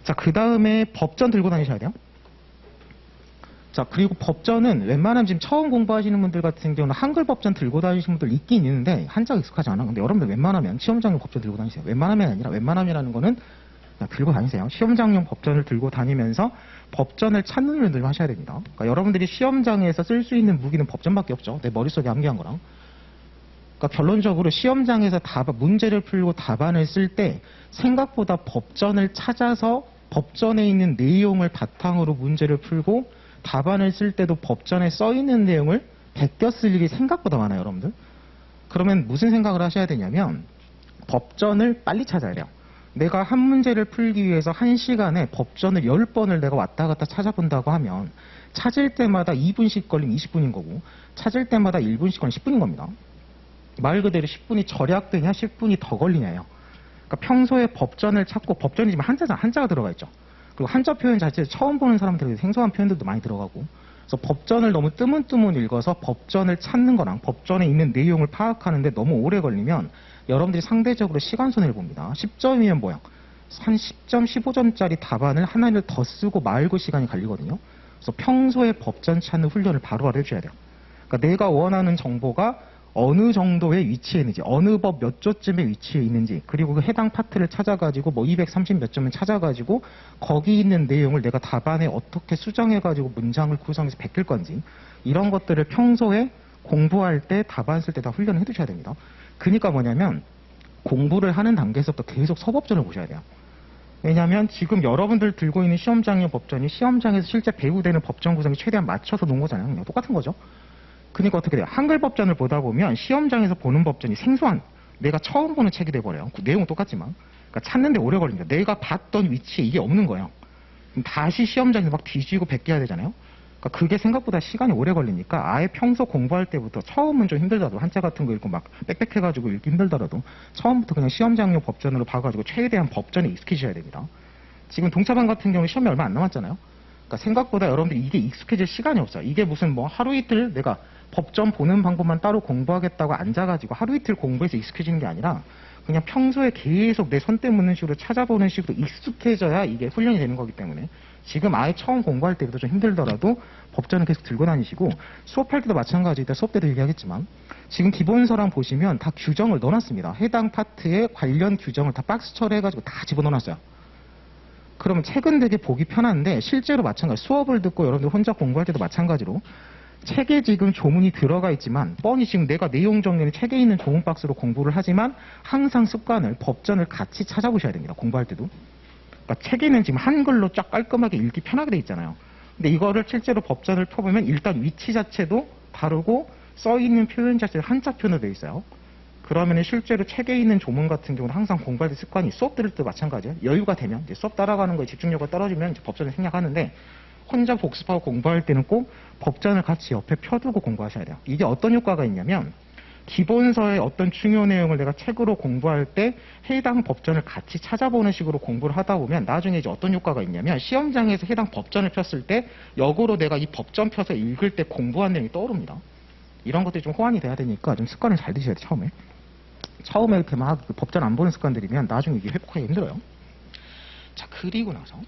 자, 그 다음에 법전 들고 다니셔야 돼요. 자, 그리고 법전은 웬만하면 지금 처음 공부하시는 분들 같은 경우는 한글 법전 들고 다니시는 분들 있긴 있는데 한자가 익숙하지 않아. 근데 여러분들 웬만하면 시험장용 법전 들고 다니세요. 웬만하면 아니라 웬만하면이라는 거는 그냥 들고 다니세요. 시험장용 법전을 들고 다니면서 법전을 찾는 연습을 하셔야 됩니다. 그러니까 여러분들이 시험장에서 쓸 수 있는 무기는 법전밖에 없죠. 내 머릿속에 암기한 거랑. 그러니까 결론적으로 시험장에서 문제를 풀고 답안을 쓸 때 생각보다 법전을 찾아서 법전에 있는 내용을 바탕으로 문제를 풀고 답안을 쓸 때도 법전에 써 있는 내용을 베껴 쓸 일이 생각보다 많아요, 여러분들. 그러면 무슨 생각을 하셔야 되냐면 법전을 빨리 찾아야 돼요. 내가 한 문제를 풀기 위해서 1시간에 법전을 10번을 내가 왔다 갔다 찾아본다고 하면 찾을 때마다 2분씩 걸리면 20분인 거고 찾을 때마다 1분씩 걸리면 10분인 겁니다. 말 그대로 10분이 절약되냐 10분이 더 걸리냐요. 그러니까 평소에 법전을 찾고 법전이지만 한자가 들어가 있죠. 그리고 한자 표현 자체에 처음 보는 사람들에게 생소한 표현들도 많이 들어가고 그래서 법전을 너무 뜨문뜨문 읽어서 법전을 찾는 거랑 법전에 있는 내용을 파악하는데 너무 오래 걸리면 여러분들이 상대적으로 시간 손해를 봅니다. 10점이면 뭐야? 한 10점, 15점짜리 답안을 하나를 더 쓰고 말고 시간이 걸리거든요. 그래서 평소에 법전 찾는 훈련을 바로바로 해줘야 돼요. 그러니까 내가 원하는 정보가 어느 정도의 위치에 있는지, 어느 법 몇 조쯤에 위치해 있는지, 그리고 그 해당 파트를 찾아가지고 뭐 230 몇 점을 찾아가지고 거기 있는 내용을 내가 답안에 어떻게 수정해가지고 문장을 구성해서 베낄 건지 이런 것들을 평소에 공부할 때 답안 쓸 때 다 훈련을 해두셔야 됩니다. 그러니까 뭐냐면 공부를 하는 단계에서부터 계속 서법전을 보셔야 돼요. 왜냐하면 지금 여러분들 들고 있는 시험장의 법전이 시험장에서 실제 배우되는 법전 구성에 최대한 맞춰서 놓은 거잖아요. 그냥 똑같은 거죠. 그러니까 어떻게 돼요? 한글 법전을 보다 보면 시험장에서 보는 법전이 생소한 내가 처음 보는 책이 돼버려요. 내용은 똑같지만 그러니까 찾는데 오래 걸립니다. 내가 봤던 위치에 이게 없는 거예요. 그럼 다시 시험장에서 막 뒤지고 베껴야 되잖아요. 그러니까 그게 생각보다 시간이 오래 걸리니까 아예 평소 공부할 때부터 처음은 좀 힘들더라도 한자 같은 거 읽고 막 빽빽해가지고 읽기 힘들더라도 처음부터 그냥 시험장용 법전으로 봐가지고 최대한 법전에 익숙해지셔야 됩니다. 지금 동차반 같은 경우 시험이 얼마 안 남았잖아요. 그러니까 생각보다 여러분들이 이게 익숙해질 시간이 없어요. 이게 무슨 뭐 하루 이틀 내가 법전 보는 방법만 따로 공부하겠다고 앉아가지고 하루 이틀 공부해서 익숙해지는 게 아니라 그냥 평소에 계속 내 손때 묻는 식으로 찾아보는 식으로 익숙해져야 이게 훈련이 되는 거기 때문에 지금 아예 처음 공부할 때부터 좀 힘들더라도 법전은 계속 들고 다니시고 수업할 때도 마찬가지다. 수업 때도 얘기하겠지만 지금 기본서랑 보시면 다 규정을 넣어놨습니다. 해당 파트에 관련 규정을 다 박스처럼 해가지고 다 집어넣어놨어요. 그러면 책은 되게 보기 편한데 실제로 마찬가지 수업을 듣고 여러분들 혼자 공부할 때도 마찬가지로 책에 지금 조문이 들어가 있지만 뻔히 지금 내가 내용 정리는 책에 있는 조문 박스로 공부를 하지만 항상 습관을 법전을 같이 찾아보셔야 됩니다. 공부할 때도. 그러니까 책에는 지금 한글로 쫙 깔끔하게 읽기 편하게 돼 있잖아요. 근데 이거를 실제로 법전을 펴보면 일단 위치 자체도 다르고 써있는 표현 자체도 한자 표현으로 돼 있어요. 그러면 실제로 책에 있는 조문 같은 경우는 항상 공부할 때 습관이 수업 들을 때 마찬가지예요. 여유가 되면 이제 수업 따라가는 거에 집중력이 떨어지면 이제 법전을 생략하는데 혼자 복습하고 공부할 때는 꼭 법전을 같이 옆에 펴두고 공부하셔야 돼요. 이게 어떤 효과가 있냐면 기본서의 어떤 중요 내용을 내가 책으로 공부할 때 해당 법전을 같이 찾아보는 식으로 공부를 하다 보면 나중에 이제 어떤 효과가 있냐면 시험장에서 해당 법전을 폈을 때 역으로 내가 이 법전 펴서 읽을 때 공부한 내용이 떠오릅니다. 이런 것들이 좀 호환이 돼야 되니까 좀 습관을 잘 드셔야 돼요. 처음에 이렇게 막 법전 안 보는 습관들이면 나중에 이게 회복하기 힘들어요. 자, 그리고 나서